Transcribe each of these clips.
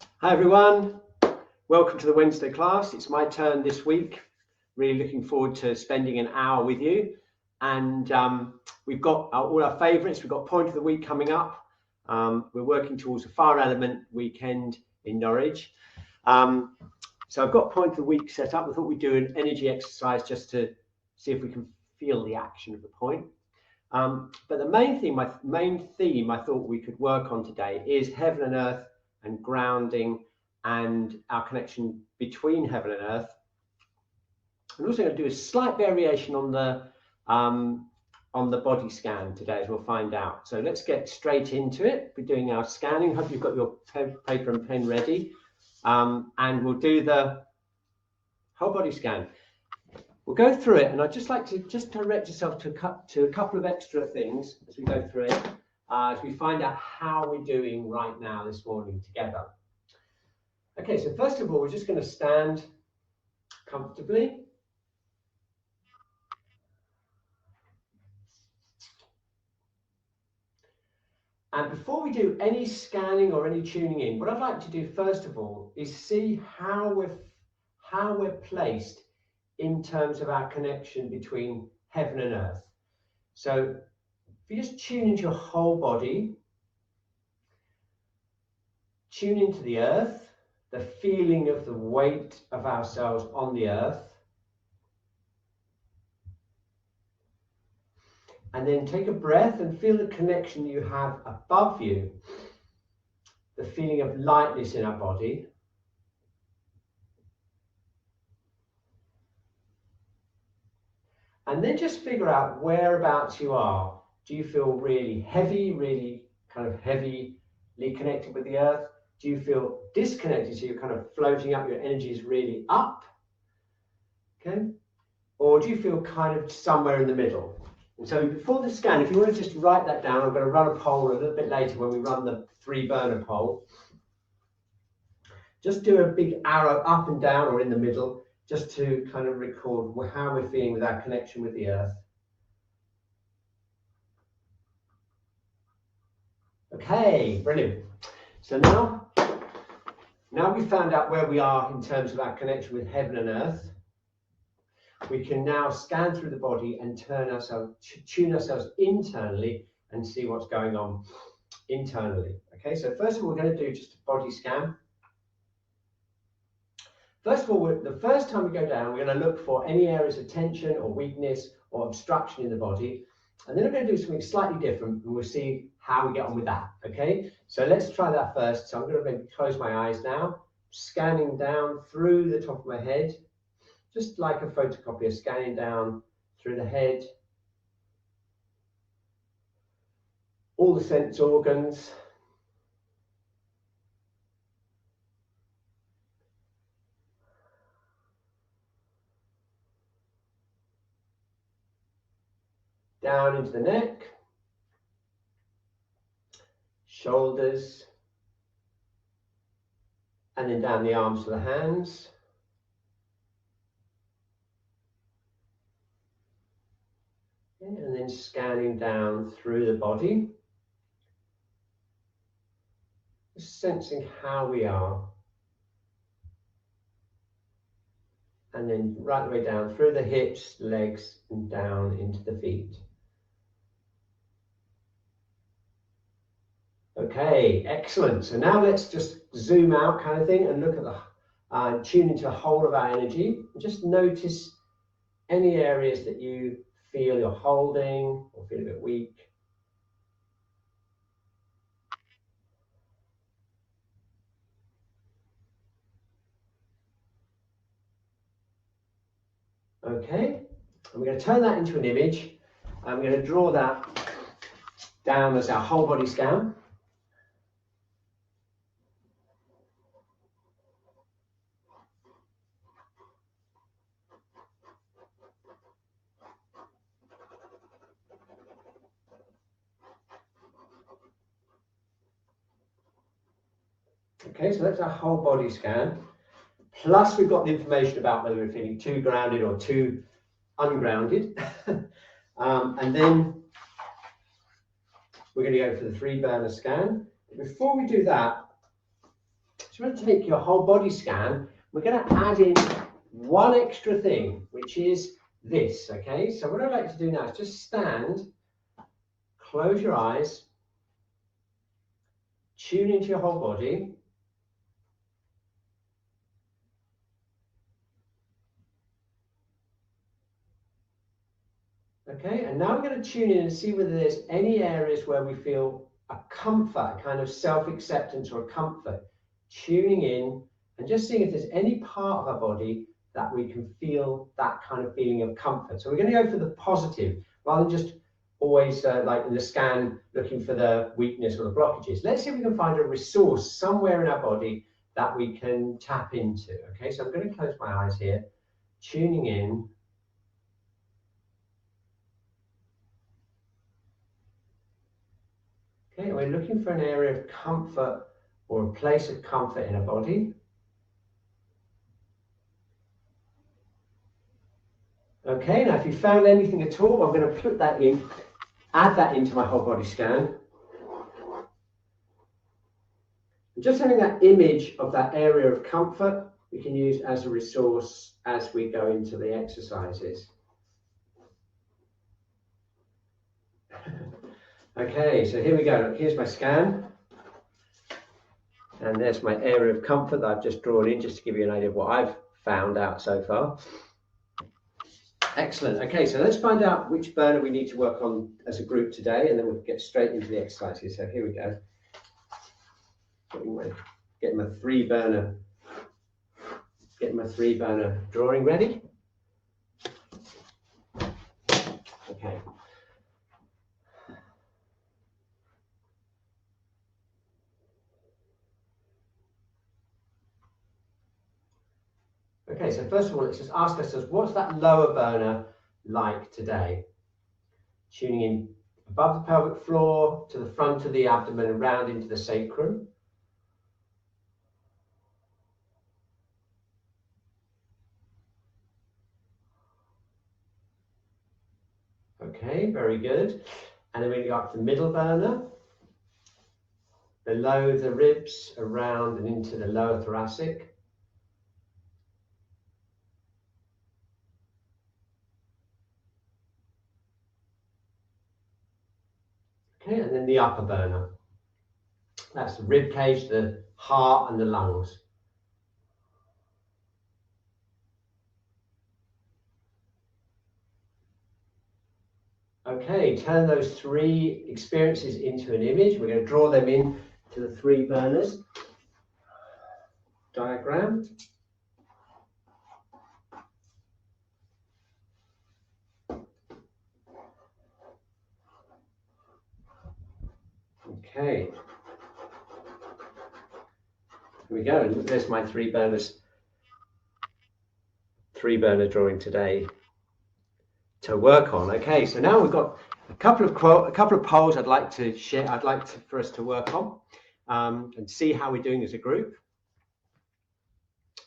Hi everyone, welcome to the Wednesday class. It's my turn this week. Really looking forward to spending an hour with you. And we've got all our favourites. We've got point of the week coming up. We're working towards a fire element weekend in Norwich. So I've got point of the week set up. We thought we'd do an energy exercise just to see if we can feel the action of the point. But the main theme I thought we could work on today is heaven and earth and grounding and our connection between heaven and earth. I'm also going to do a slight variation on the body scan today, as we'll find out. So let's get straight into it. We're doing our scanning. Hope you've got your paper and pen ready, and we'll do the whole body scan. We'll go through it, and I'd just like to direct yourself to a couple of extra things as we go through it, as we find out how we're doing right now this morning together. Okay, so first of all, we're just going to stand comfortably. And before we do any scanning or any tuning in, what I'd like to do first of all is see how we're placed in terms of our connection between heaven and earth. So if you just tune into your whole body, tune into the earth, the feeling of the weight of ourselves on the earth, and then take a breath and feel the connection you have above you, the feeling of lightness in our body. And then just figure out whereabouts you are. Do you feel really heavy, really kind of heavily connected with the earth? Do you feel disconnected, so you're kind of floating up, your energy is really up? Okay. Or do you feel kind of somewhere in the middle? And so before the scan, if you want to just write that down, I'm going to run a poll a little bit later when we run the 3-burner poll. Just do a big arrow up and down or in the middle, just to kind of record how we're feeling with our connection with the earth. Okay, brilliant. So now we've found out where we are in terms of our connection with heaven and earth, we can now scan through the body and tune ourselves internally and see what's going on internally. Okay, so first of all, we're going to do just a body scan. First of all, the first time we go down, we're going to look for any areas of tension or weakness or obstruction in the body. And then we're going to do something slightly different, and we'll see how we get on with that. Okay, so let's try that first. So I'm going to maybe close my eyes now, scanning down through the top of my head, just like a photocopier, scanning down through the head, all the sense organs, down into the neck, shoulders, and then down the arms to the hands. And then scanning down through the body, just sensing how we are. And then right the way down through the hips, legs, and down into the feet. Okay, excellent. So now let's just zoom out kind of thing and look at the, tune into the whole of our energy. And just notice any areas that you feel you're holding or feel a bit weak. Okay, and we're going to turn that into an image. I'm going to draw that down as our whole body scan. Okay, so that's our whole body scan. Plus we've got the information about whether we're feeling too grounded or too ungrounded. And then we're going to go for the 3-burner scan. Before we do that, So I'm going to take your whole body scan. We're going to add in one extra thing, which is this, okay? So what I'd like to do now is just stand, close your eyes, tune into your whole body. Okay, and now we're going to tune in and see whether there's any areas where we feel a comfort, a kind of self-acceptance or a comfort. Tuning in and just seeing if there's any part of our body that we can feel that kind of feeling of comfort. So we're going to go for the positive rather than just always like in the scan looking for the weakness or the blockages. Let's see if we can find a resource somewhere in our body that we can tap into. Okay, so I'm going to close my eyes here, tuning in. Okay, and we're looking for an area of comfort or a place of comfort in our body. Okay, now if you found anything at all, I'm going to put that in, add that into my whole body scan. And just having that image of that area of comfort, we can use as a resource as we go into the exercises. Okay, so here we go. Here's my scan. And there's my area of comfort that I've just drawn in, just to give you an idea of what I've found out so far. Excellent. Okay, so let's find out which burner we need to work on as a group today, and then we'll get straight into the exercises. So here we go. Getting my three burner drawing ready. Okay. Okay, so first of all, let's just ask ourselves, what's that lower burner like today? Tuning in above the pelvic floor, to the front of the abdomen, and round into the sacrum. Okay, very good. And then we go up to the middle burner, below the ribs, around and into the lower thoracic. Okay, and then the upper burner. That's the rib cage, the heart and the lungs. Okay, turn those three experiences into an image. We're going to draw them in to the three burners. Diagram. Okay. Here we go. There's my three burner drawing today to work on. Okay, so now we've got a couple of polls I'd like to share. For us to work on and see how we're doing as a group.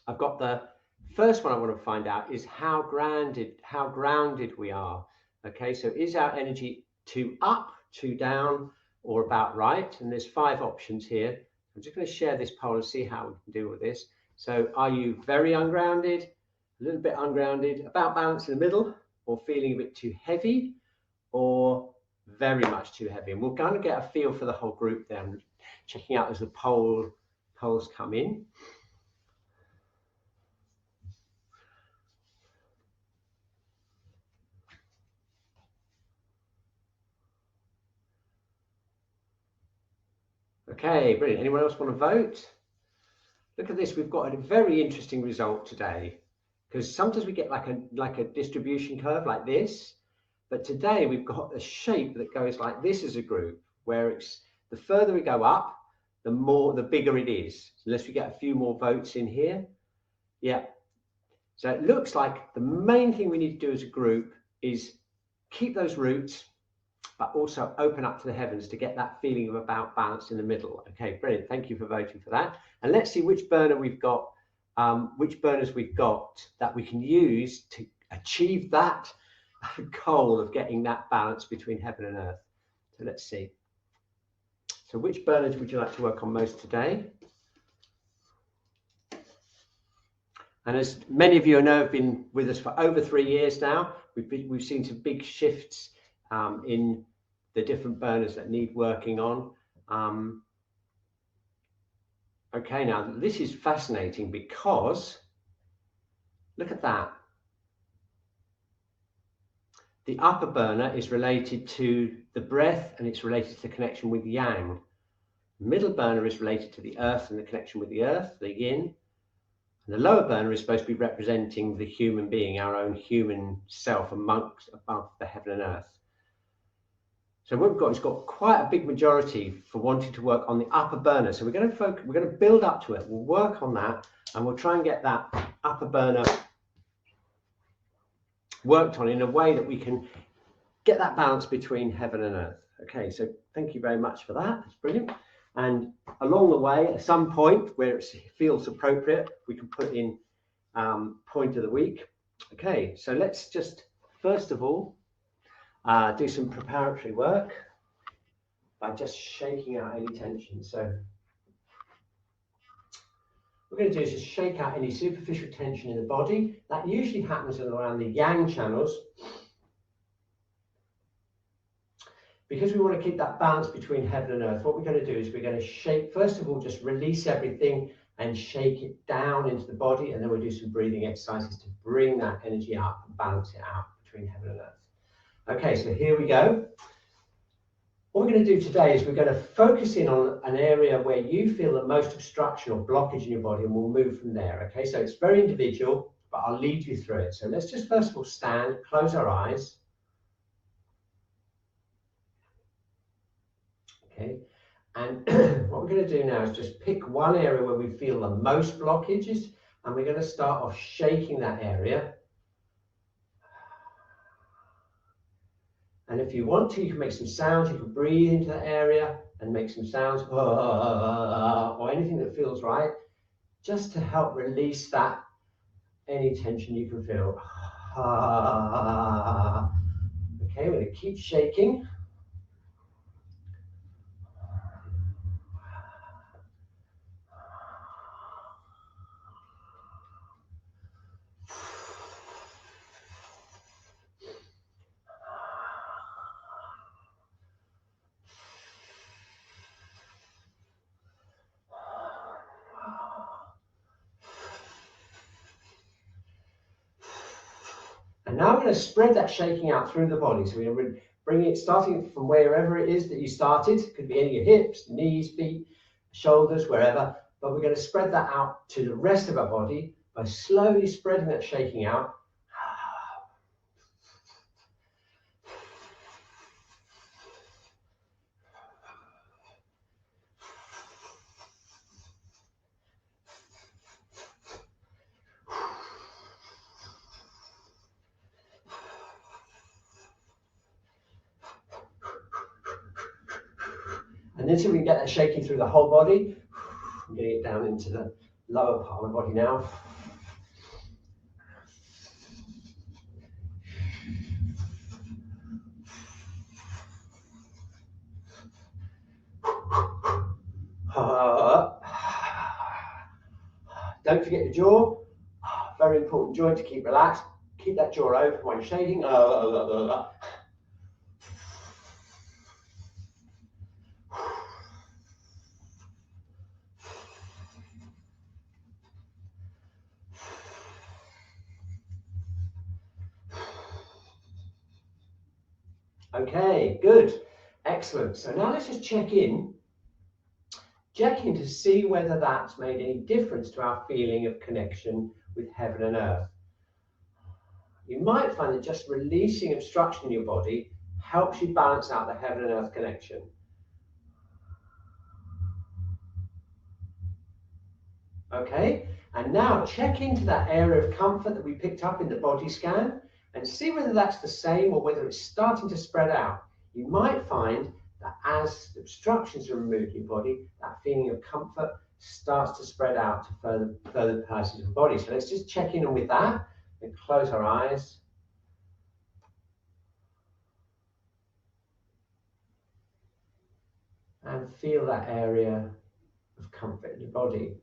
I've got the first one I want to find out is how grounded we are. Okay, so is our energy too up, too down, or about right? And there's 5 options here. I'm just going to share this poll and see how we can deal with this. So are you very ungrounded, a little bit ungrounded, about balance in the middle, or feeling a bit too heavy, or very much too heavy? And we'll kind of get a feel for the whole group then, checking out as the polls come in. Okay, brilliant. Anyone else want to vote? Look at this. We've got a very interesting result today, because sometimes we get like a distribution curve like this, but today we've got a shape that goes like this as a group, where it's the further we go up, the bigger it is. Unless we get a few more votes in here. Yeah. So it looks like the main thing we need to do as a group is keep those roots, but also open up to the heavens to get that feeling of about balance in the middle. Okay, brilliant. Thank you for voting for that. And let's see which burner we've got, which burners we've got that we can use to achieve that goal of getting that balance between heaven and earth. So let's see. So which burners would you like to work on most today? And as many of you know, have been with us for over 3 years now, we've seen some big shifts in the different burners that need working on. Okay, now this is fascinating because look at that. The upper burner is related to the breath and it's related to the connection with yang. Middle burner is related to the earth and the connection with the earth, the yin. And the lower burner is supposed to be representing the human being, our own human self amongst above the heaven and earth. So what we've got is got quite a big majority for wanting to work on the upper burner. So we're going to build up to it. We'll work on that and we'll try and get that upper burner worked on in a way that we can get that balance between heaven and earth. Okay, so thank you very much for that. That's brilliant. And along the way, at some point where it feels appropriate, we can put in point of the week. Okay, so let's just first of all do some preparatory work by just shaking out any tension. So what we're going to do is just shake out any superficial tension in the body. That usually happens around the yang channels. Because we want to keep that balance between heaven and earth, what we're going to do is we're going to shake, first of all, just release everything and shake it down into the body, and then we'll do some breathing exercises to bring that energy up and balance it out between heaven and earth. Okay, so here we go. What we're going to do today is we're going to focus in on an area where you feel the most obstruction or blockage in your body, and we'll move from there. Okay, so it's very individual, but I'll lead you through it. So let's just first of all stand, close our eyes. Okay, and what we're going to do now is just pick one area where we feel the most blockages, and we're going to start off shaking that area. And if you want to, you can make some sounds. You can breathe into that area and make some sounds, or anything that feels right, just to help release that, any tension you can feel. Okay, we're going to keep shaking. And now we're going to spread that shaking out through the body. So we're going to bring it, starting from wherever it is that you started. It could be any of your hips, knees, feet, shoulders, wherever. But we're going to spread that out to the rest of our body by slowly spreading that shaking out. And then so we can get that shaking through the whole body. I'm getting it down into the lower part of the body now. Don't forget your jaw. Very important joint to keep relaxed. Keep that jaw open when shaking. Okay, good. Excellent. So now let's just check in to see whether that's made any difference to our feeling of connection with heaven and earth. You might find that just releasing obstruction in your body helps you balance out the heaven and earth connection. Okay, and now check into that area of comfort that we picked up in the body scan and see whether that's the same or whether it's starting to spread out. You might find that as the obstructions are removed in your body, that feeling of comfort starts to spread out to further parts of the body. So let's just check in with that and close our eyes. And feel that area of comfort in your body.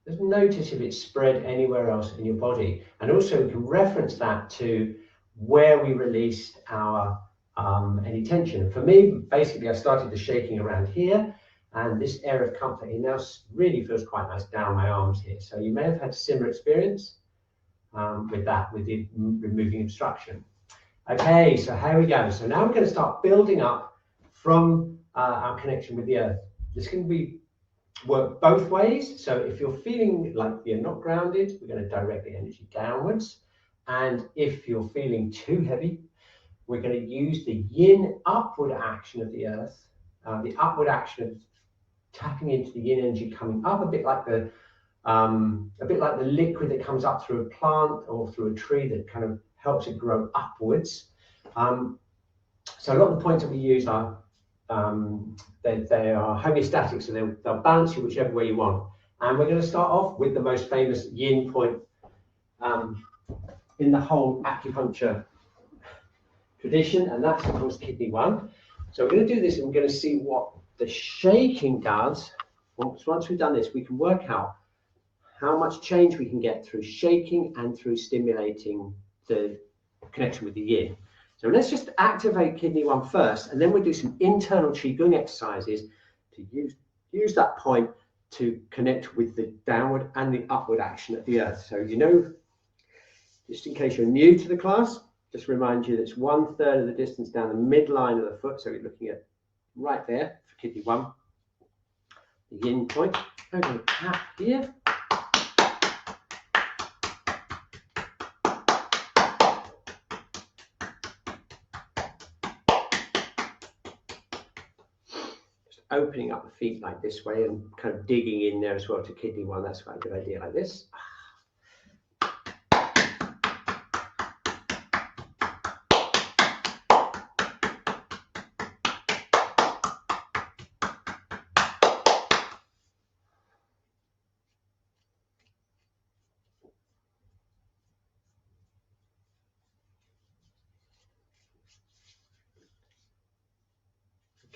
Just notice if it's spread anywhere else in your body. And also we can reference that to where we released our any tension. For me, basically, I started the shaking around here, and this area of comfort here now really feels quite nice down my arms here. So you may have had a similar experience with that, with the removing obstruction. Okay, so here we go. So now we're going to start building up from our connection with the earth. This can work both ways. So if you're feeling like you're not grounded, we're going to direct the energy downwards. And if you're feeling too heavy, we're going to use the yin upward action of the earth, the upward action of tapping into the yin energy coming up, a bit like the liquid that comes up through a plant or through a tree that kind of helps it grow upwards. So a lot of the points that we use are they are homeostatic, so they'll balance you whichever way you want. And we're going to start off with the most famous yin point in the whole acupuncture tradition, and that's of course kidney 1. So we're going to do this, and we're going to see what the shaking does. Once we've done this, we can work out how much change we can get through shaking and through stimulating the connection with the yin. So let's just activate kidney 1 first, and then we'll do some internal Qi Gong exercises to use that point to connect with the downward and the upward action of the earth. So just in case you're new to the class, just remind you that it's 1/3 of the distance down the midline of the foot. So we're looking at right there for kidney 1, the yin point. I'm going to tap here. Just opening up the feet like this way and kind of digging in there as well to kidney 1. That's quite a good idea, like this.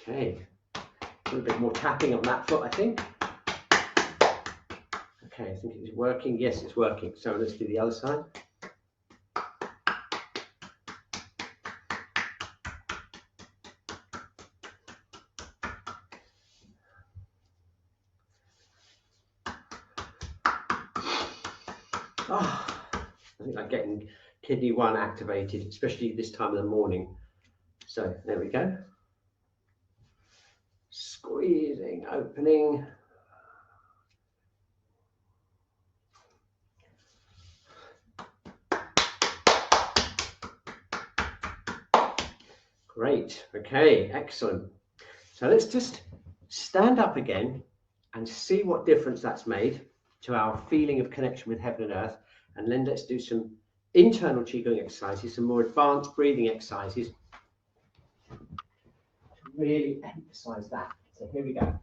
Okay, a little bit more tapping on that foot, I think. Okay, I think it's working. Yes, it's working. So let's do the other side. Oh, I think I'm getting kidney 1 activated, especially this time of the morning. So there we go. Squeezing, opening. Great. Okay, excellent. So let's just stand up again and see what difference that's made to our feeling of connection with heaven and earth. And then let's do some internal Qi Gong exercises, some more advanced breathing exercises to really emphasize that. So here we go.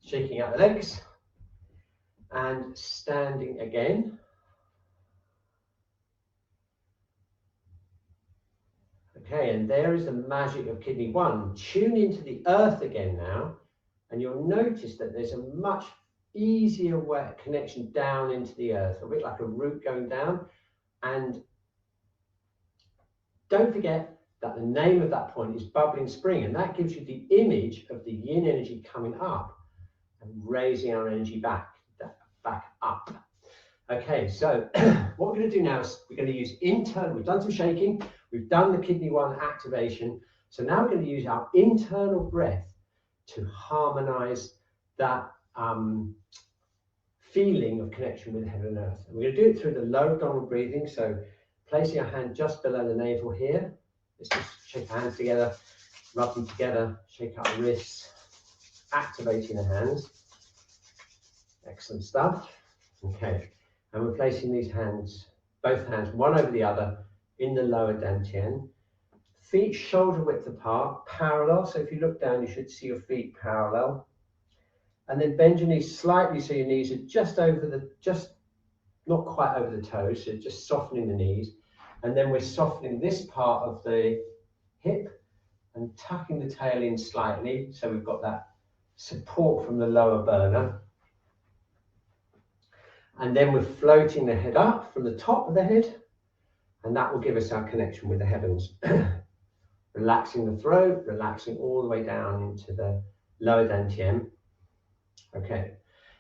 Shaking out the legs and standing again. Okay, and there is the magic of kidney 1. Tune into the earth again now, and you'll notice that there's a much easier connection down into the earth, a bit like a root going down. And don't forget that the name of that point is bubbling spring, and that gives you the image of the yin energy coming up and raising our energy back up. Okay, so what we're going to do now is we're going to use internal. We've done some shaking, we've done the kidney 1 activation. So now we're going to use our internal breath to harmonize that feeling of connection with heaven and earth. And we're going to do it through the low abdominal breathing. So placing our hand just below the navel here. Let's just shake our hands together, rub them together, shake out the wrists, activating the hands. Excellent stuff. Okay. And we're placing these hands, both hands, one over the other, in the lower dantian. Feet shoulder width apart, parallel. So if you look down, you should see your feet parallel. And then bend your knees slightly so your knees are just not quite over the toes, so just softening the knees. And then we're softening this part of the hip and tucking the tail in slightly. So we've got that support from the lower burner. And then we're floating the head up from the top of the head, and that will give us our connection with the heavens. Relaxing the throat, relaxing all the way down into the lower dantian. Okay,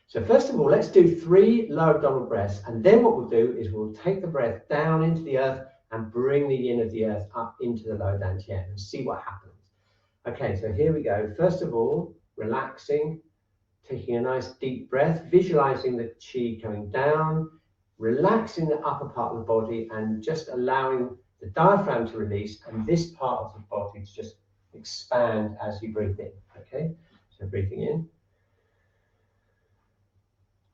so first of all, let's do 3 lower abdominal breaths, and then what we'll do is we'll take the breath down into the earth and bring the yin of the earth up into the lower dantian and see what happens. Okay, so here we go. First of all, relaxing, taking a nice deep breath, visualizing the qi coming down, relaxing the upper part of the body and just allowing the diaphragm to release and this part of the body to just expand as you breathe in. Okay, so breathing in.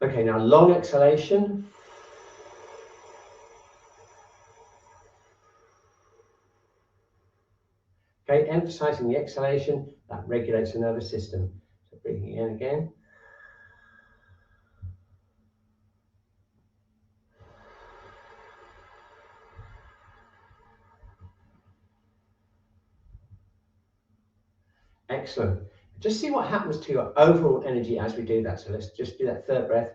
Okay, now long exhalation. Okay, emphasizing the exhalation, that regulates the nervous system. So breathing in again. Excellent. Just see what happens to your overall energy as we do that. So let's just do that third breath.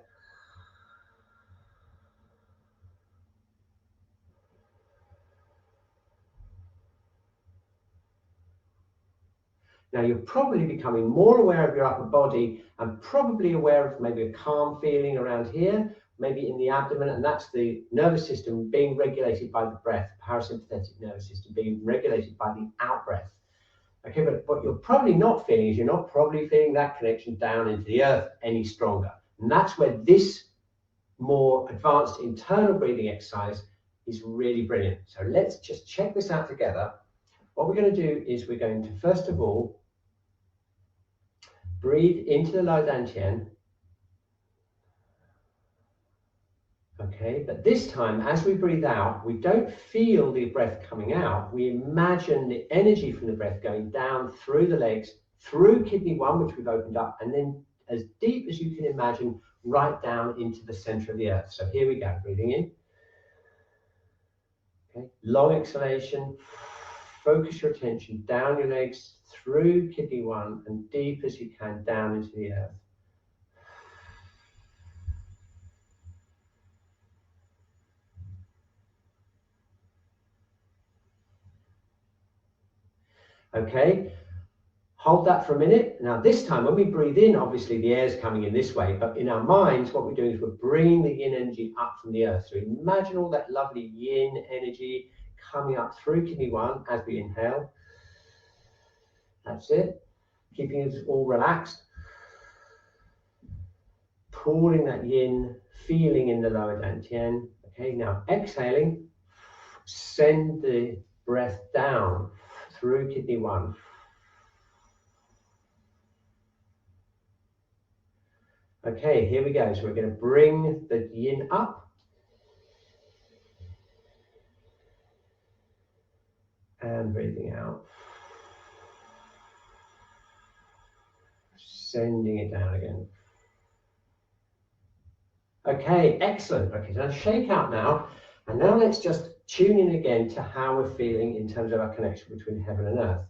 Now you're probably becoming more aware of your upper body and probably aware of maybe a calm feeling around here, maybe in the abdomen, and that's the nervous system being regulated by the breath, parasympathetic nervous system being regulated by the out breath. Okay, but what you're probably not feeling is you're not probably feeling that connection down into the earth any stronger. And that's where this more advanced internal breathing exercise is really brilliant. So let's just check this out together. What we're going to do is we're going to, first of all, breathe into the lower dantian. Okay, but this time, as we breathe out, we don't feel the breath coming out. We imagine the energy from the breath going down through the legs, through kidney 1, which we've opened up, and then as deep as you can imagine, right down into the center of the earth. So here we go, breathing in. Okay, long exhalation. Focus your attention down your legs, through kidney 1, and deep as you can down into the earth. Okay, hold that for a minute. Now this time when we breathe in, obviously the air's coming in this way, but in our minds what we're doing is we're bringing the yin energy up from the earth. So imagine all that lovely yin energy coming up through kidney 1 as we inhale. That's it, keeping it all relaxed. Pulling that yin, feeling in the lower dantian. Okay, now exhaling, send the breath down through kidney 1. Okay, here we go. So we're going to bring the yin up. And breathing out. Sending it down again. Okay, excellent. Okay, so shake out now. And now let's just tune in again to how we're feeling in terms of our connection between heaven and earth.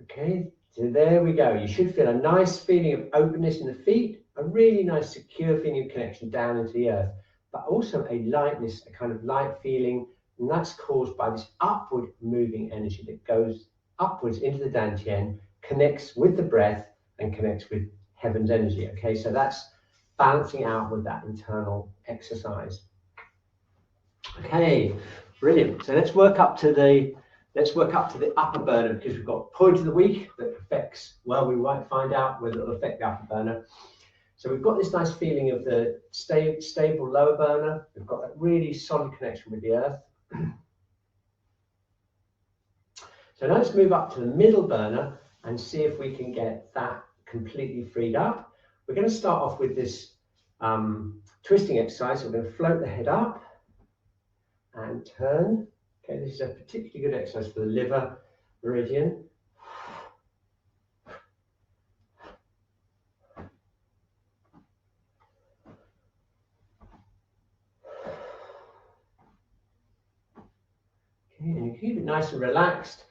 Okay, so there we go. You should feel a nice feeling of openness in the feet, a really nice secure feeling of connection down into the earth, but also a lightness, a kind of light feeling, and that's caused by this upward moving energy that goes upwards into the dantian, connects with the breath and connects with heaven's energy. Okay, so that's balancing out with that internal exercise. Okay, brilliant. So let's work up to the upper burner, because we've got point of the week that affects, well, we might find out whether it'll affect the upper burner. So we've got this nice feeling of the stable lower burner. We've got that really solid connection with the earth. So now let's move up to the middle burner and see if we can get that completely freed up. We're going to start off with this twisting exercise. So we're going to float the head up and turn. Okay, this is a particularly good exercise for the liver meridian. Okay, and you keep it nice and relaxed.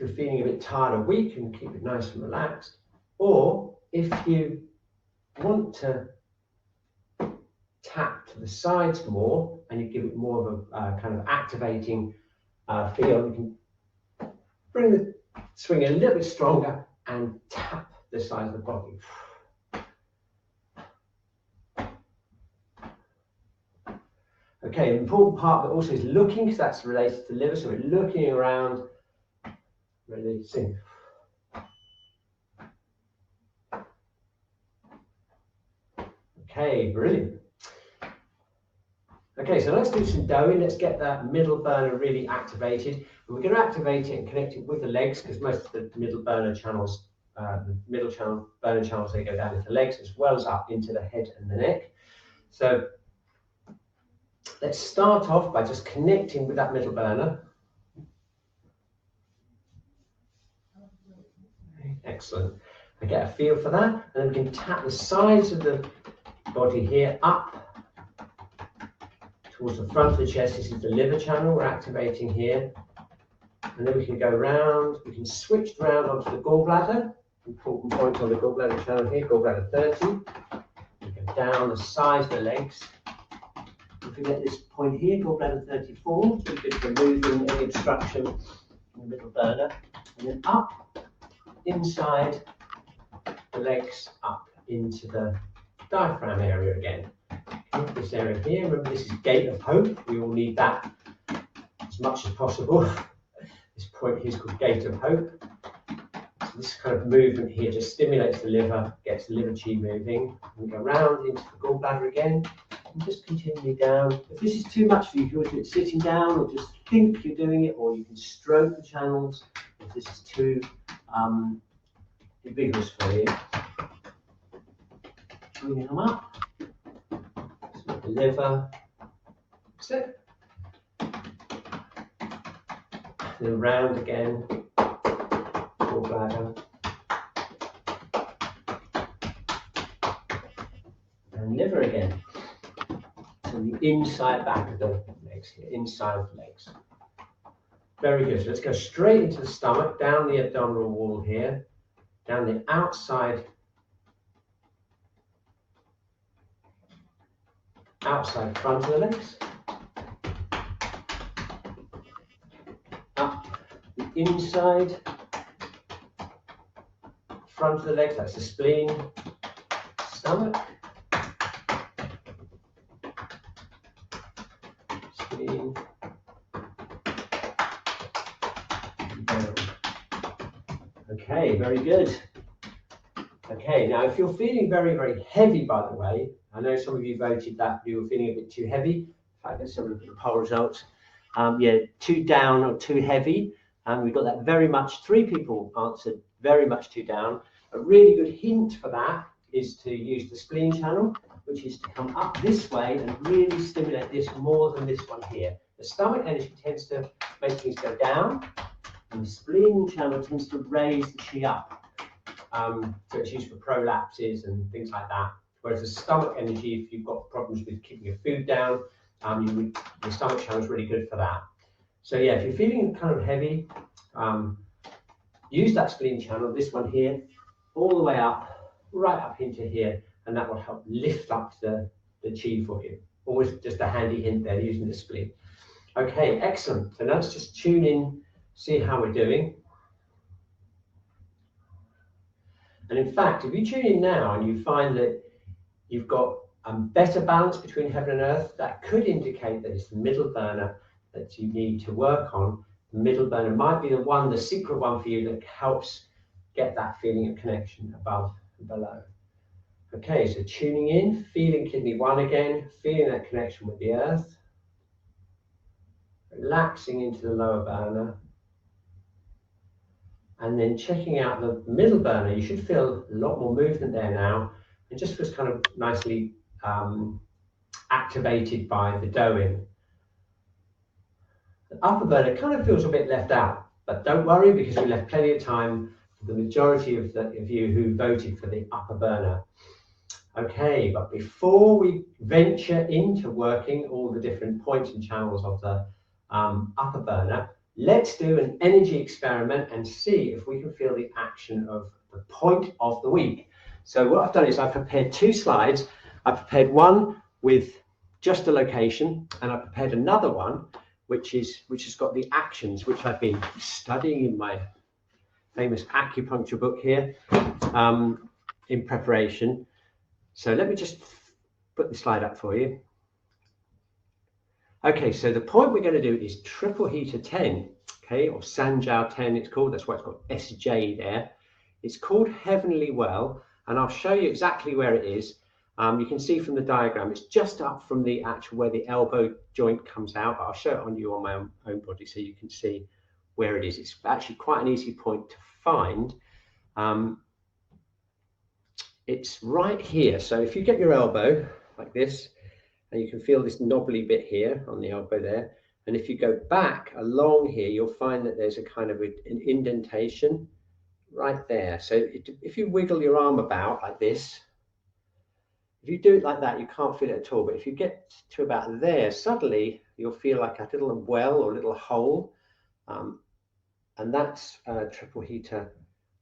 you're feeling a bit tired or weak, and keep it nice and relaxed. Or if you want to tap to the sides more and you give it more of a kind of activating feel, you can bring the swing a little bit stronger and tap the sides of the body. Okay, the important part that also is looking, because that's related to the liver, so we're looking around, releasing. Okay, brilliant. Okay, so let's do some doing. Let's get that middle burner really activated. And we're going to activate it and connect it with the legs, because most of the middle burner channels, burner channels, they go down into the legs as well as up into the head and the neck. So let's start off by just connecting with that middle burner. Excellent. I get a feel for that, and then we can tap the sides of the body here up towards the front of the chest. This is the liver channel we're activating here. And then we can go round, we can switch round onto the gallbladder. Important point on the gallbladder channel here, gallbladder 30. We go down the sides of the legs. If we get this point here, gallbladder 34, so we can remove any obstruction in the middle burner. And then up, inside the legs, up into the diaphragm area again. This area here, remember this is gate of hope. We all need that as much as possible. This point here is called gate of hope. So this kind of movement here just stimulates the liver, gets the liver chi moving. We go round into the gallbladder again, and just continue down. If this is too much for you, you can always do it sitting down, or just think you're doing it, or you can stroke the channels if this is too vigorous for you. Bringing them up. The liver, sit, then round again, gallbladder, and liver again. So the inside back of the legs here, inside of the legs. Very good. So let's go straight into the stomach, down the abdominal wall here, down the outside front of the legs, up the inside front of the legs, that's the spleen, stomach, spleen, down. Okay, very good. Okay, now if you're feeling very, very heavy, by the way, I know some of you voted that you were feeling a bit too heavy. In fact, let's have a look at the poll results. Yeah, too down or too heavy. And we got that very much, 3 people answered very much too down. A really good hint for that is to use the spleen channel, which is to come up this way and really stimulate this more than this one here. The stomach energy tends to make things go down, and the spleen channel tends to raise the chi up. So it's used for prolapses and things like that. Whereas the stomach energy, if you've got problems with keeping your food down, the stomach channel is really good for that. So yeah, if you're feeling kind of heavy, use that spleen channel, this one here, all the way up, right up into here, and that will help lift up the chi for you. Always just a handy hint there, using the spleen. Okay, excellent. So now let's just tune in, see how we're doing. And in fact, if you tune in now and you find that you've got a better balance between heaven and earth, that could indicate that it's the middle burner that you need to work on. The middle burner might be the one, the secret one for you, that helps get that feeling of connection above and below. Okay, so tuning in, feeling kidney 1 again, feeling that connection with the earth. Relaxing into the lower burner. And then checking out the middle burner. You should feel a lot more movement there now. It just feels kind of nicely activated by the dough-in. The upper burner kind of feels a bit left out, but don't worry, because we left plenty of time for the majority of you who voted for the upper burner. Okay, but before we venture into working all the different points and channels of the upper burner, Let's do an energy experiment and see if we can feel the action of the point of the week. So what I've done is I've prepared 2 slides. I prepared one with just a location, and I prepared another one which has got the actions which I've been studying in my famous acupuncture book here in preparation. So let me just put the slide up for you. Okay, so the point we're going to do is triple heater 10, okay, or Sanjiao 10 it's called. That's why it's got SJ there. It's called Heavenly Well, and I'll show you exactly where it is. You can see from the diagram, it's just up from the actual where the elbow joint comes out. I'll show it on you on my own body so you can see where it is. It's actually quite an easy point to find. It's right here. So if you get your elbow like this, and you can feel this knobbly bit here on the elbow there. And if you go back along here, you'll find that there's a kind of an indentation right there. So if you wiggle your arm about like this, if you do it like that, you can't feel it at all. But if you get to about there, suddenly you'll feel like a little well or a little hole. And that's triple heater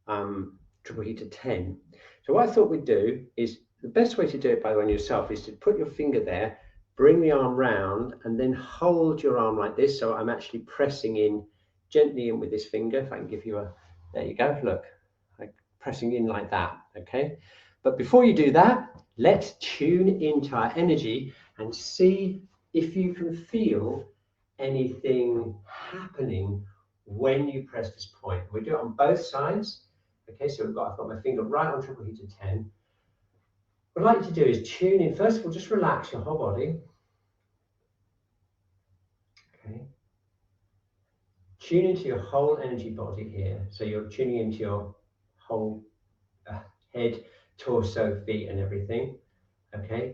10. So what I thought we'd do is, the best way to do it, by the way, on yourself, is to put your finger there, bring the arm round, and then hold your arm like this. So I'm actually pressing in gently in with this finger. If I can give you a, there you go, look, like pressing in like that, okay? But before you do that, let's tune into our energy and see if you can feel anything happening when you press this point. We do it on both sides. Okay, so I've got my finger right on triple heater 10. What I'd like to do is tune in. First of all, just relax your whole body. Okay. Tune into your whole energy body here. So you're tuning into your whole head, torso, feet, and everything. Okay.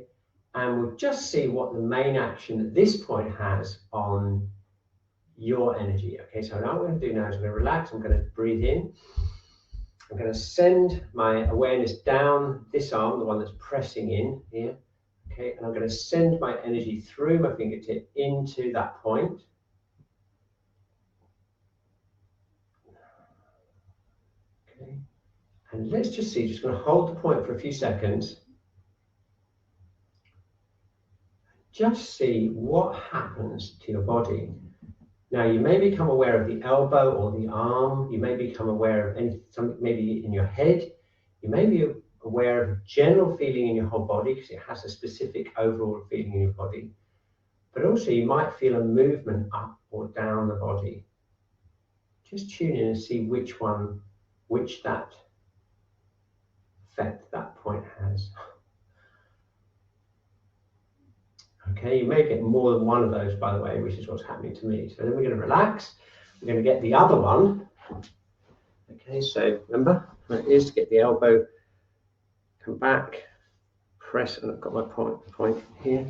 And we'll just see what the main action that this point has on your energy. Okay, so now what I'm going to do now is I'm going to relax. I'm going to breathe in. I'm going to send my awareness down this arm, the one that's pressing in here. Okay, and I'm going to send my energy through my fingertip into that point. Okay, and let's just see, just going to hold the point for a few seconds. Just see what happens to your body. Now, you may become aware of the elbow or the arm. You may become aware of something maybe in your head. You may be aware of a general feeling in your whole body because it has a specific overall feeling in your body. But also you might feel a movement up or down the body. Just tune in and see which that effect that point has. Okay, you may get more than one of those, by the way, which is what's happening to me. So then we're going to relax. We're going to get the other one. Okay, so remember, where it is to get the elbow, come back, press, and I've got my point here,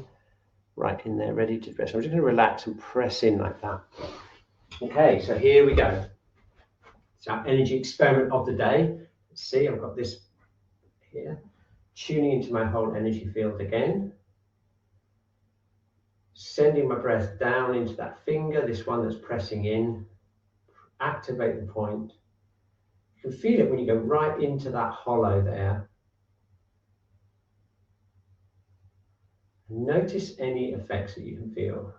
right in there, ready to press. I'm just going to relax and press in like that. Okay, so here we go. It's our energy experiment of the day. Let's see, I've got this here. Tuning into my whole energy field again. Sending my breath down into that finger, this one that's pressing in. Activate the point. You can feel it when you go right into that hollow there. Notice any effects that you can feel.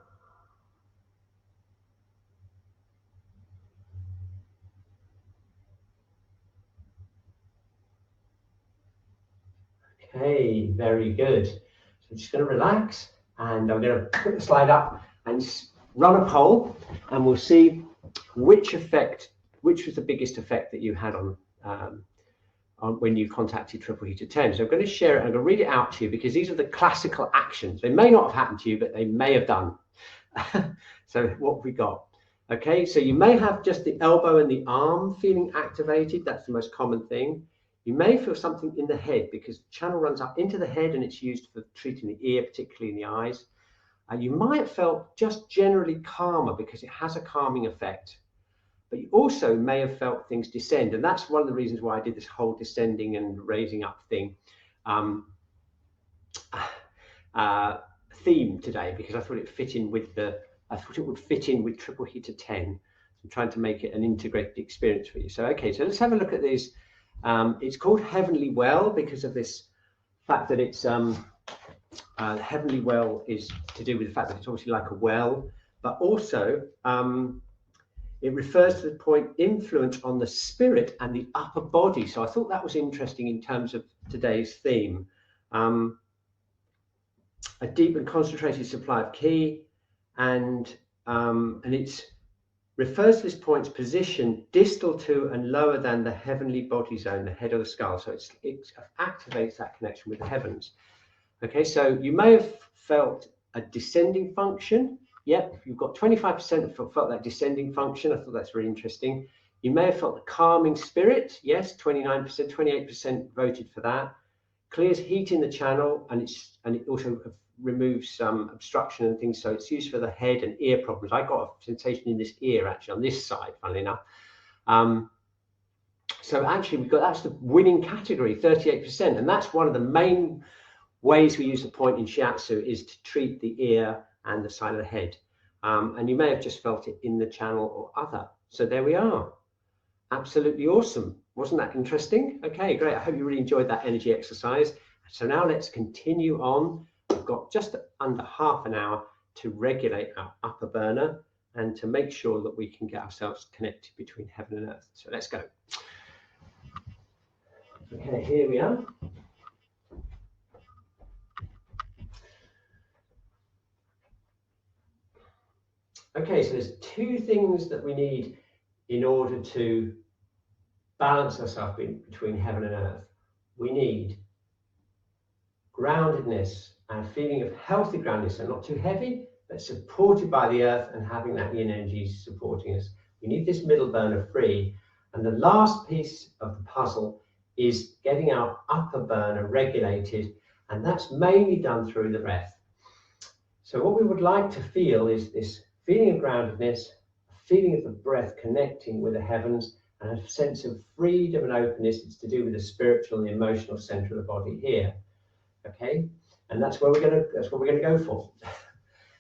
Okay, very good. So I'm just going to relax, and I'm going to put the slide up and run a poll, and we'll see which was the biggest effect that you had on when you contacted triple heater 10. So I'm going to share it, and I'm going to read it out to you because these are the classical actions. They may not have happened to you, but they may have done. So what have we got? Okay, so you may have just the elbow and the arm feeling activated. That's the most common thing. You may feel something in the head because the channel runs up into the head and it's used for treating the ear, particularly in the eyes. You might have felt just generally calmer because it has a calming effect. But you also may have felt things descend. And that's one of the reasons why I did this whole descending and raising up thing theme today, because I thought it fit in with I thought it would fit in with triple heater 10. I'm trying to make it an integrated experience for you. So, okay, so let's have a look at these. It's called Heavenly Well because of this fact that it's Heavenly Well is to do with the fact that it's obviously like a well, but also it refers to the point influence on the spirit and the upper body. So I thought that was interesting in terms of today's theme. A deep and concentrated supply of Qi, and it refers to this point's position distal to and lower than the heavenly body zone, the head of the skull. So it activates that connection with the heavens. Okay, so you may have felt a descending function. Yep, you've got 25% felt that descending function. I thought that's really interesting. You may have felt the calming spirit. Yes, 29%, 28% voted for that. Clears heat in the channel, and it also removes some obstruction and things. So it's used for the head and ear problems. I got a sensation in this ear actually on this side, funnily enough. So actually that's the winning category, 38%, and that's one of the main ways we use the point in Shiatsu is to treat the ear and the side of the head. And you may have just felt it in the channel or other. So there we are. Absolutely awesome. Wasn't that interesting? Okay, great. I hope you really enjoyed that energy exercise. So now let's continue on. We've got just under half an hour to regulate our upper burner and to make sure that we can get ourselves connected between heaven and earth. So let's go. Okay, here we are. Okay, so there's two things that we need in order to balance ourselves between heaven and earth. We need groundedness and a feeling of healthy groundedness, so not too heavy, but supported by the earth and having that yin energy supporting us. We need this middle burner free. And the last piece of the puzzle is getting our upper burner regulated, and that's mainly done through the breath. So what we would like to feel is this feeling of groundedness, a feeling of the breath connecting with the heavens, and a sense of freedom and openness. It's to do with the spiritual and the emotional center of the body here. Okay, and that's what we're going to go for.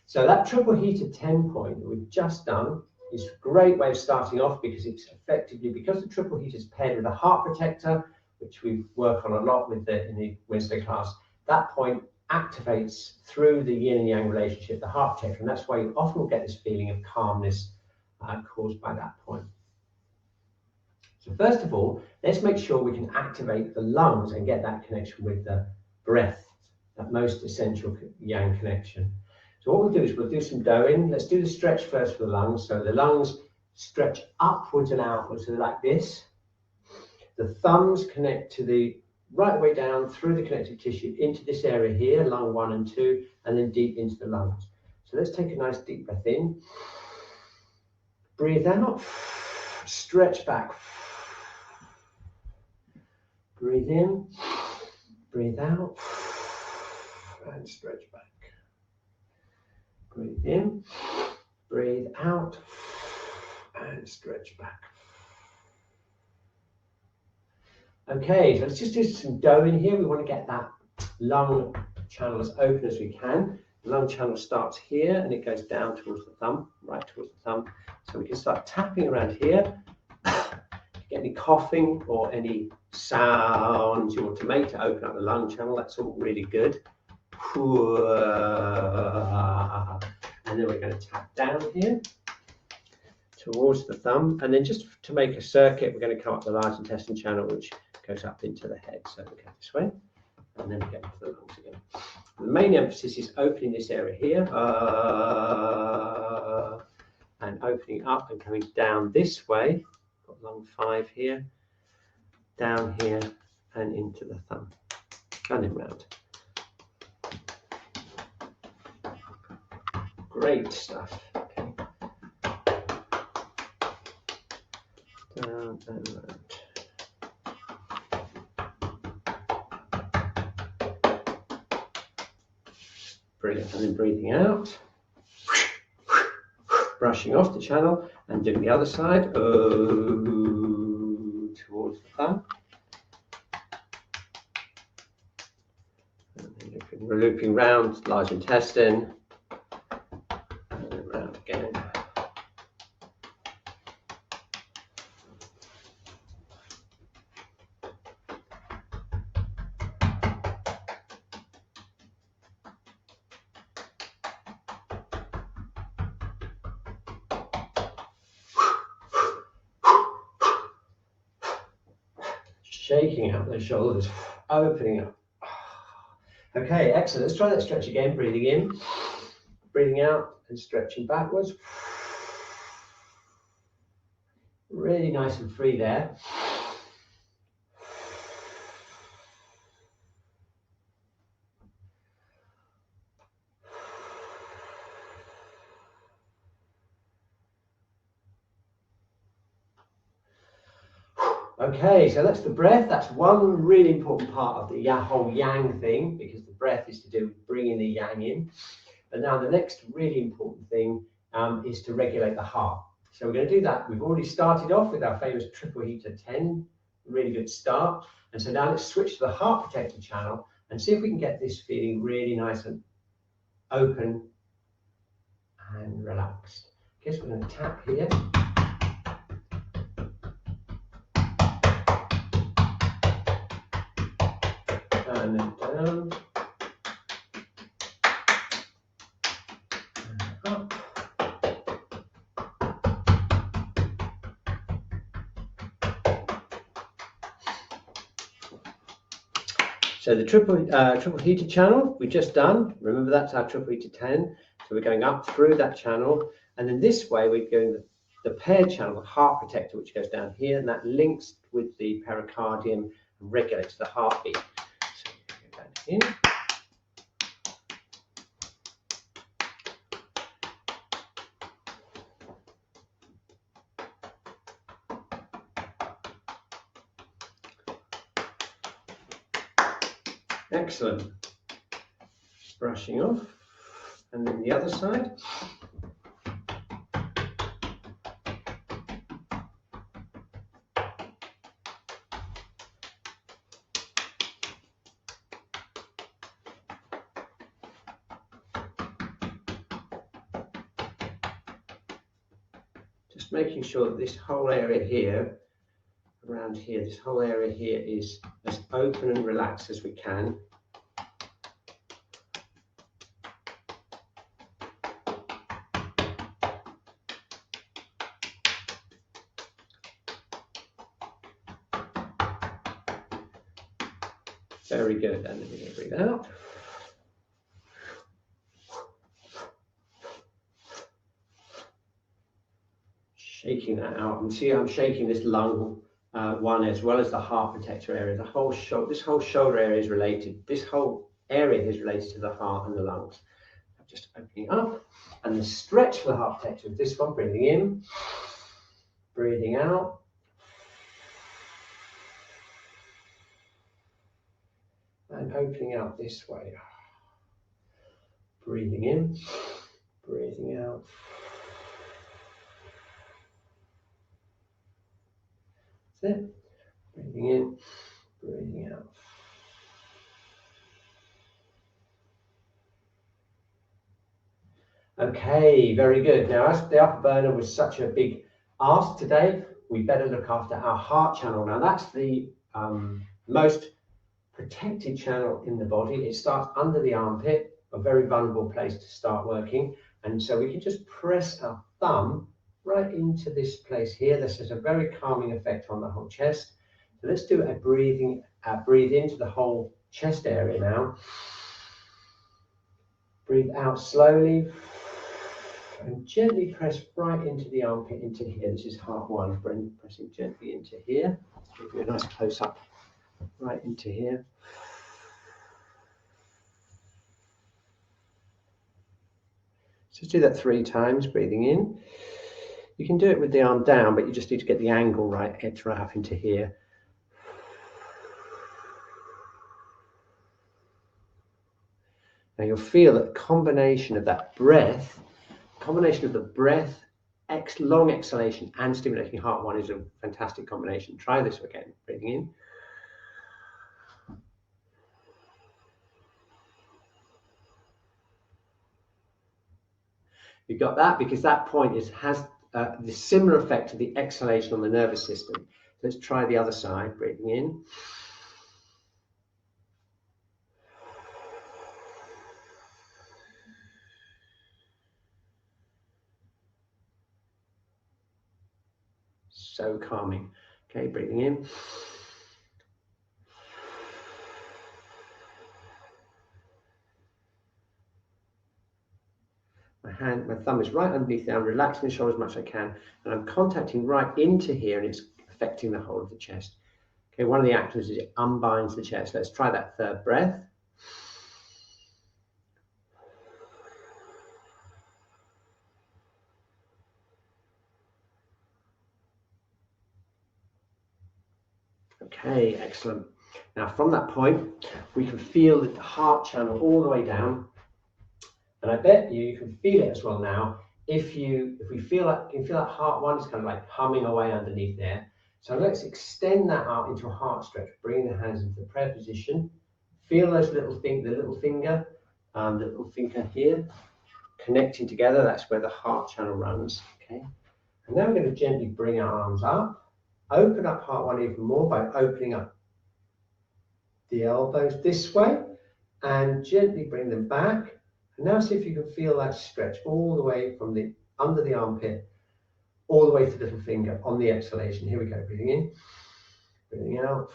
So that triple heated 10 point that we've just done is a great way of starting off because it's effectively, because the triple heat is paired with a heart protector, which we work on a lot with in the Wednesday class. That point activates through the yin and yang relationship, the heart protector, and that's why you often will get this feeling of calmness caused by that point. So first of all, let's make sure we can activate the lungs and get that connection with the breath, that most essential yang connection. So what we'll do is we'll do some doing. Let's do the stretch first for the lungs. So the lungs stretch upwards and outwards, so like this. The thumbs connect to the right way down through the connective tissue into this area here, lung 1 and 2, and then deep into the lungs. So let's take a nice deep breath in. Breathe out. Stretch back. Breathe in. Breathe out. And stretch back. Breathe in. Breathe out. And stretch back. Okay, so let's just do some doing here. We want to get that lung channel as open as we can. The lung channel starts here and it goes down towards the thumb, right towards the thumb. So we can start tapping around here. Get any coughing or any sounds you want to make to open up the lung channel, that's all really good. And then we're going to tap down here towards the thumb. And then just to make a circuit, we're going to come up the large intestine channel, which goes up into the head. So we go this way, and then we get into the lungs again. The main emphasis is opening this area here, and opening up and coming down this way. Got lung 5 here, down here, and into the thumb, and then round. Great stuff. Okay. Down and round. Brilliant. And then breathing out, brushing off the channel, and doing the other side towards the thumb. And then we're looping round large intestine, and then round again. Shaking out the shoulders, opening up. Okay, excellent. Let's try that stretch again. Breathing in, breathing out, and stretching backwards. Really nice and free there. Okay, so that's the breath. That's one really important part of the whole yang thing, because the breath is to do with bringing the yang in. But now the next really important thing is to regulate the heart. So we're going to do that. We've already started off with our famous triple heater 10, really good start. And so now let's switch to the heart protector channel and see if we can get this feeling really nice and open and relaxed. Okay, so we're going to tap here. And then down. And up. So the triple heater channel we just done. Remember, that's our triple heater 10. So we're going up through that channel, and then this way we're going the paired channel, the heart protector, which goes down here, and that links with the pericardium and regulates the heartbeat. So we go down here. Excellent. Brushing off, and then the other side. Just making sure that this whole area here, around here, this whole area here is as open and relaxed as we can. Very good, and then we're going to breathe out. Shaking that out, and see I'm shaking this lung one as well as the heart protector area. The whole shoulder, this whole shoulder area is related. This whole area is related to the heart and the lungs. Just opening up, and the stretch for the heart protector is this one. Breathing in, breathing out. And opening out this way. Breathing in, breathing out. That's it. Breathing in, breathing out. Okay, very good. Now, as the upper burner was such a big ask today, we better look after our heart channel. Now, that's the most protected channel in the body. It starts under the armpit, a very vulnerable place to start working. And so we can just press our thumb right into this place here. This has a very calming effect on the whole chest. So let's do a breathe into the whole chest area now. Breathe out slowly and gently press right into the armpit, into here. This is heart one. Pressing gently into here. Give you a nice close up right into here. Just do that 3 times, breathing in. You can do it with the arm down, but you just need to get the angle right, head right up into here. Now you'll feel that combination of that breath, long exhalation and stimulating heart one is a fantastic combination. Try this again, breathing in. You got that? Because that point has the similar effect to the exhalation on the nervous system. Let's try the other side, breathing in. So calming. Okay, breathing in. my thumb is right underneath there. I'm relaxing the shoulder as much as I can, and I'm contacting right into here, and it's affecting the whole of the chest. Okay, one of the actions is it unbinds the chest. Let's try that third breath. Okay, excellent. Now from that point, we can feel the heart channel all the way down, and I bet you can feel it as well now. If we feel that, you can feel that heart one is kind of like humming away underneath there. So let's extend that out into a heart stretch, bringing the hands into the prayer position. Feel those the little finger here, connecting together. That's where the heart channel runs. Okay, and now we're going to gently bring our arms up, open up heart one even more by opening up the elbows this way, and gently bring them back. And now see if you can feel that stretch all the way from the under the armpit, all the way to the little finger on the exhalation. Here we go, breathing in, breathing out.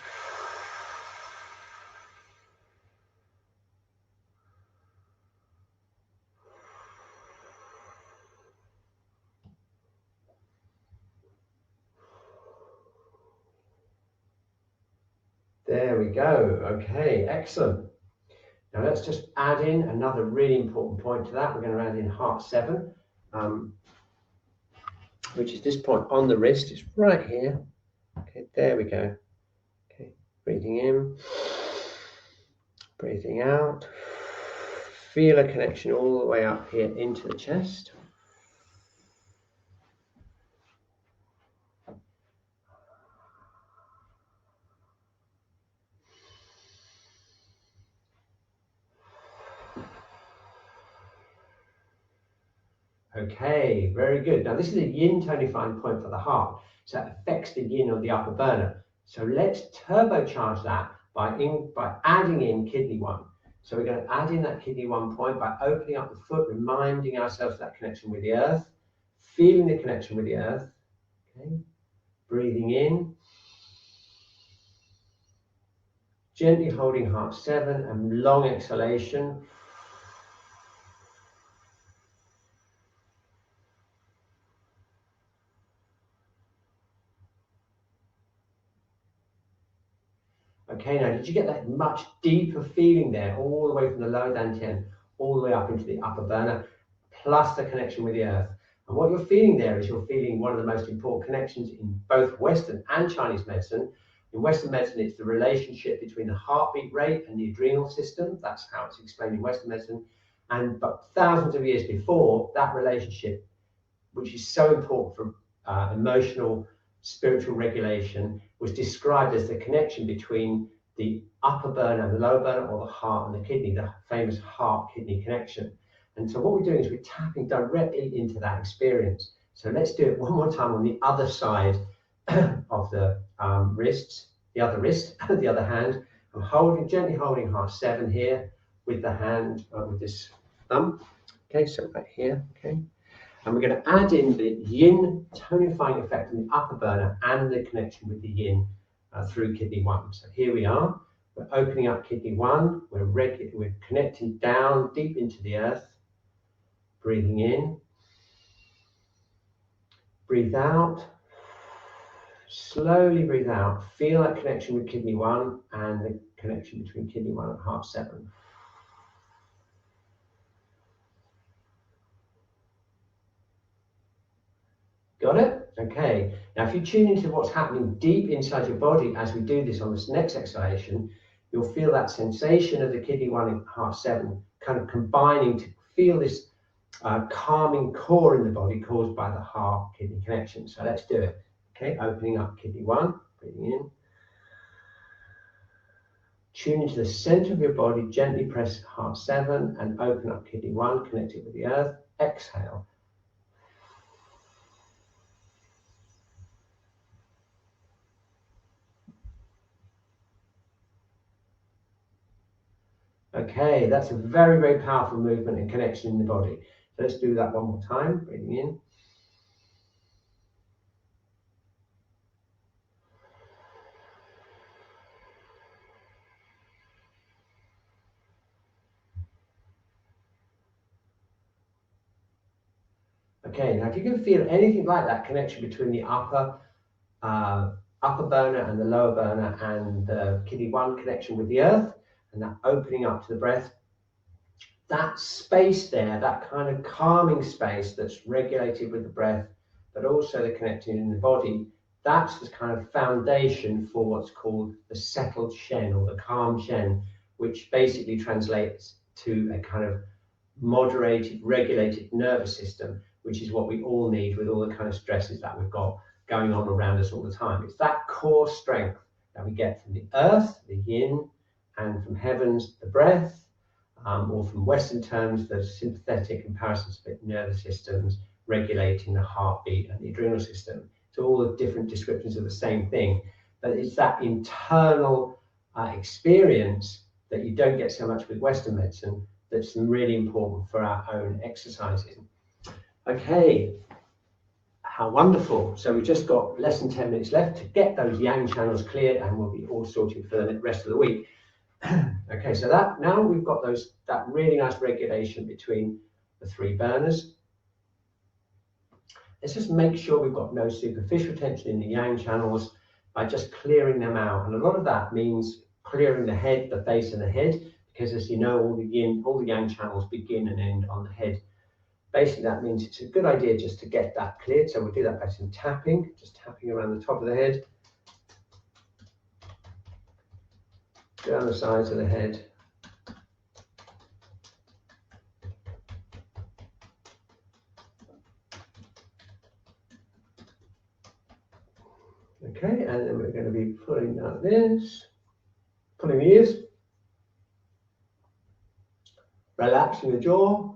There we go. Okay, excellent. Now let's just add in another really important point to that. We're going to add in heart 7, which is this point on the wrist. It's right here. Okay, there we go. Okay, breathing in, breathing out. Feel a connection all the way up here into the chest. Okay, very good. Now this is a yin tonifying point for the heart, so it affects the yin of the upper burner. So let's turbocharge that by adding in kidney 1. So we're going to add in that kidney 1 point by opening up the foot, reminding ourselves of that connection with the earth, feeling the connection with the earth. Okay, breathing in, gently holding heart 7 and long exhalation. Okay, now did you get that much deeper feeling there, all the way from the lower dantian, all the way up into the upper burner, plus the connection with the earth? And what you're feeling there is you're feeling one of the most important connections in both Western and Chinese medicine. In Western medicine, it's the relationship between the heartbeat rate and the adrenal system. That's how it's explained in Western medicine. But thousands of years before, that relationship, which is so important for emotional, spiritual regulation, was described as the connection between the upper burner and the lower burner, or the heart and the kidney, the famous heart-kidney connection. And so what we're doing is we're tapping directly into that experience. So let's do it one more time on the other side of the wrists, the other wrist, the other hand. I'm gently holding heart 7 here with the hand, with this thumb. Okay, so right here, okay. And we're going to add in the yin tonifying effect in the upper burner and the connection with the yin through kidney 1. So here we are. We're opening up kidney 1. We're connecting down deep into the earth. Breathing in. Breathe out. Slowly breathe out. Feel that connection with kidney 1 and the connection between kidney 1 and heart 7. Got it? Okay. Now, if you tune into what's happening deep inside your body as we do this on this next exhalation, you'll feel that sensation of the kidney 1 and heart 7 kind of combining to feel this calming core in the body caused by the heart-kidney connection. So let's do it. Okay, opening up kidney 1, breathing in. Tune into the center of your body, gently press heart 7 and open up kidney 1, connect it with the earth. Exhale. Okay, that's a very, very powerful movement and connection in the body. So let's do that one more time, breathing in. Okay, now if you can feel anything like that connection between the upper burner and the lower burner and the Qi Gong connection with the earth and that opening up to the breath, that space there, that kind of calming space that's regulated with the breath, but also the connecting in the body, that's the kind of foundation for what's called the settled Shen or the calm Shen, which basically translates to a kind of moderated, regulated nervous system, which is what we all need with all the kind of stresses that we've got going on around us all the time. It's that core strength that we get from the earth, the yin, and from heavens, the breath, or from Western terms, the sympathetic and parasympathetic nervous systems regulating the heartbeat and the adrenal system. So all the different descriptions of the same thing, but it's that internal experience that you don't get so much with Western medicine that's really important for our own exercising. Okay, how wonderful. So we've just got less than 10 minutes left to get those yang channels cleared, and we'll be all sorted for the rest of the week. Okay, so that now we've got that really nice regulation between the three burners. Let's just make sure we've got no superficial tension in the yang channels by just clearing them out. And a lot of that means clearing the head, the face and the head, because as you know, all the yang channels begin and end on the head. Basically, that means it's a good idea just to get that cleared. So we'll do that by some tapping, just tapping around the top of the head, down the sides of the head. Okay, and then we're going to be pulling out this, pulling the ears, relaxing the jaw.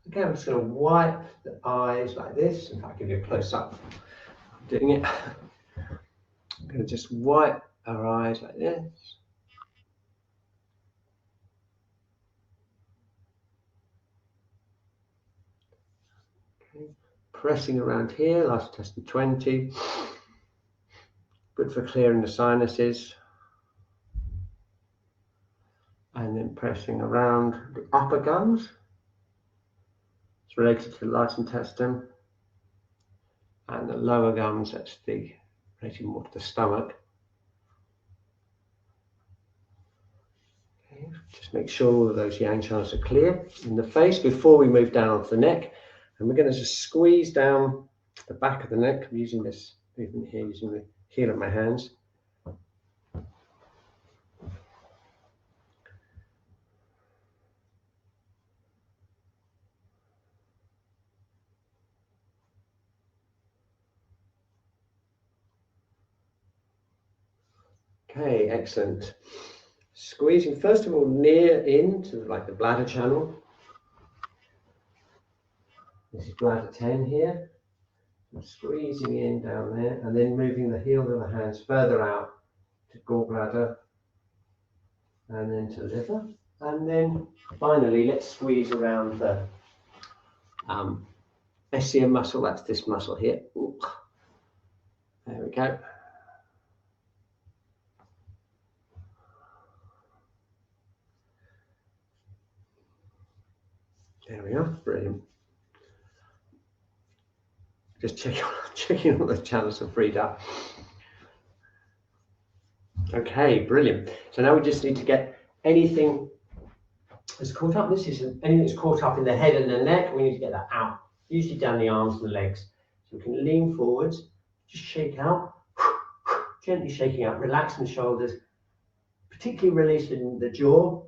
Okay, I'm just going to wipe the eyes like this. In fact, I'll give you a close up. I'm doing it. I'm going to just wipe our eyes like this. Okay. Pressing around here, last test of 20. Good for clearing the sinuses. And then pressing around the upper gums. It's related to the light intestine. And the lower gums, that's related more to the stomach. Okay. Just make sure all of those yang channels are clear in the face before we move down onto the neck. And we're going to just squeeze down the back of the neck. I'm using this movement here, using the heel of my hands. Okay, excellent. Squeezing first of all near into like the bladder channel. This is bladder 10 here. I'm squeezing in down there and then moving the heel of the hands further out to gallbladder and then to liver. And then finally, let's squeeze around the SCM muscle. That's this muscle here. Ooh. There we go. There we are. Brilliant. Just checking all the channels are freed up. Okay, brilliant. So now we just need to get anything that's caught up. This is anything that's caught up in the head and the neck. We need to get that out, usually down the arms and the legs. So we can lean forwards, just shake out, gently shaking out, relaxing the shoulders, particularly releasing the jaw,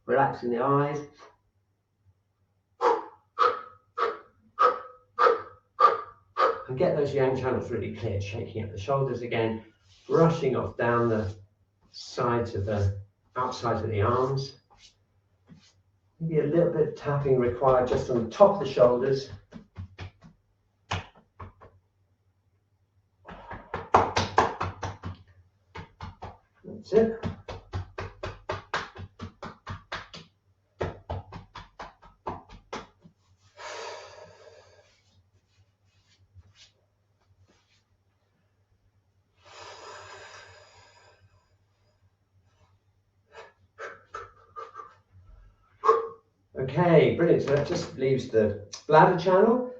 relaxing the eyes. And get those yang channels really clear, shaking up the shoulders again, brushing off down the sides of the outside of the arms. Maybe a little bit of tapping required just on the top of the shoulders. That's it. Okay, brilliant. So that just leaves the bladder channel,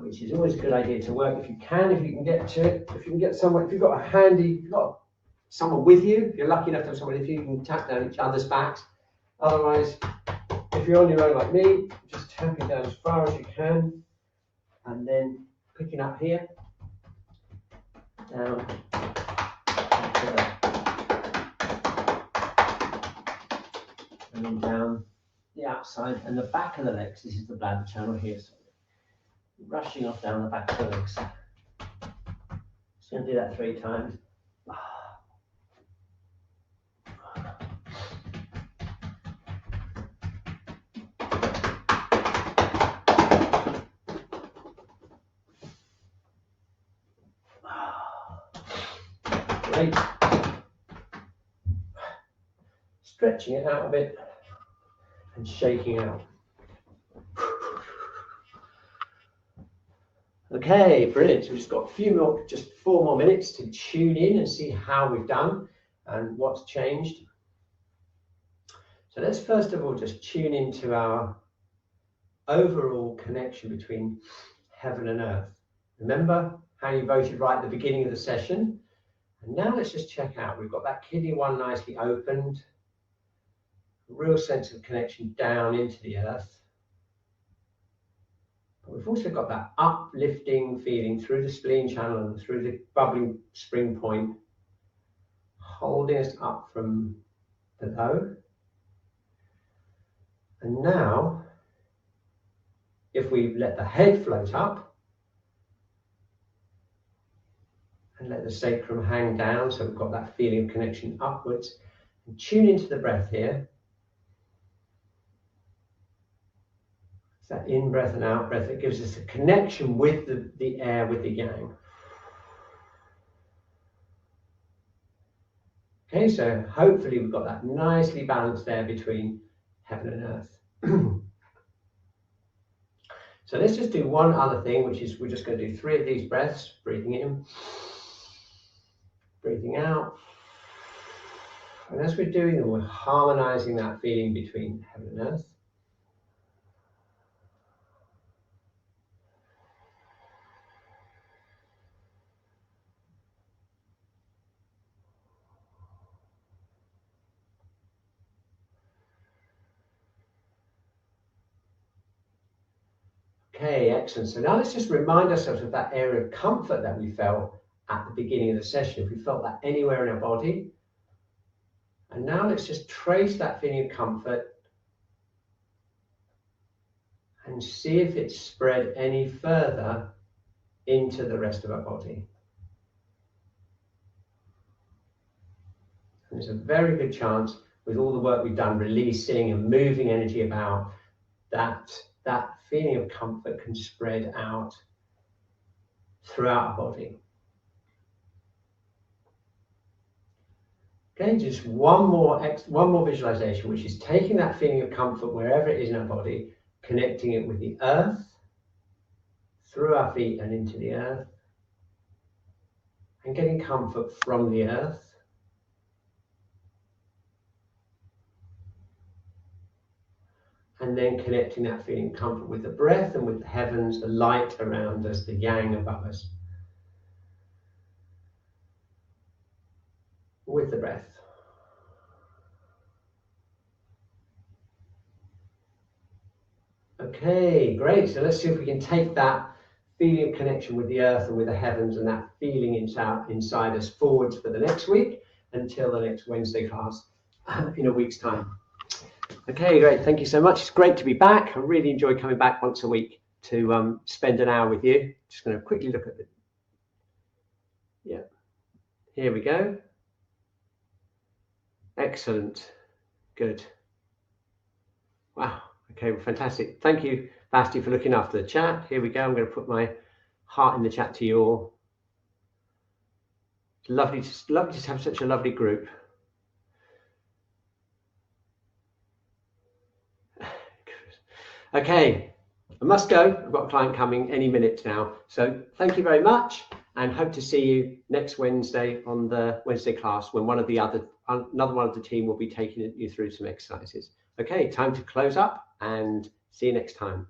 which is always a good idea to work if you can get to it. If you can get someone, if you've got someone with you, if you're lucky enough to have someone with you, you can tap down each other's backs. Otherwise, if you're on your own like me, just tapping down as far as you can, and then picking up here, down, and then down the outside and the back of the legs. This is the bladder channel here, so rushing off down the back of the legs. Just going to do that 3 times. Great. Stretching it out a bit and shaking out. Okay, brilliant. So we've just got just 4 more minutes to tune in and see how we've done and what's changed. So let's first of all just tune into our overall connection between heaven and earth. Remember how you voted right at the beginning of the session? And now let's just check out. We've got that kidney 1 nicely opened. A real sense of connection down into the earth. But we've also got that uplifting feeling through the spleen channel and through the bubbling spring point, holding us up from below. And now, if we let the head float up and let the sacrum hang down, so we've got that feeling of connection upwards, and tune into the breath here. It's that in-breath and out-breath that gives us a connection with the air, with the yang. Okay, so hopefully we've got that nicely balanced there between heaven and earth. So let's just do one other thing, which is we're just going to do 3 of these breaths, breathing in, breathing out. And as we're doing them, we're harmonizing that feeling between heaven and earth. Okay, excellent. So now let's just remind ourselves of that area of comfort that we felt at the beginning of the session. If we felt that anywhere in our body. And now let's just trace that feeling of comfort and see if it's spread any further into the rest of our body. And there's a very good chance with all the work we've done, releasing and moving energy about, that feeling of comfort can spread out throughout our body. Okay, just one more visualization, which is taking that feeling of comfort wherever it is in our body, connecting it with the earth, through our feet and into the earth, and getting comfort from the earth. And then connecting that feeling of comfort with the breath and with the heavens, the light around us, the yang above us. With the breath. Okay, great. So let's see if we can take that feeling of connection with the earth and with the heavens and that feeling inside us forwards for the next week until the next Wednesday class in a week's time. Okay, great. Thank you so much. It's great to be back. I really enjoy coming back once a week to spend an hour with you. Just going to quickly look at it. Yeah, here we go. Excellent. Good. Wow. Okay, well, fantastic. Thank you, Basti, for looking after the chat. Here we go. I'm going to put my heart in the chat to you all. It's lovely to have such a lovely group. Okay, I must go. I've got a client coming any minute now. So thank you very much and hope to see you next Wednesday on the Wednesday class when another one of the team will be taking you through some exercises. Okay, time to close up and see you next time.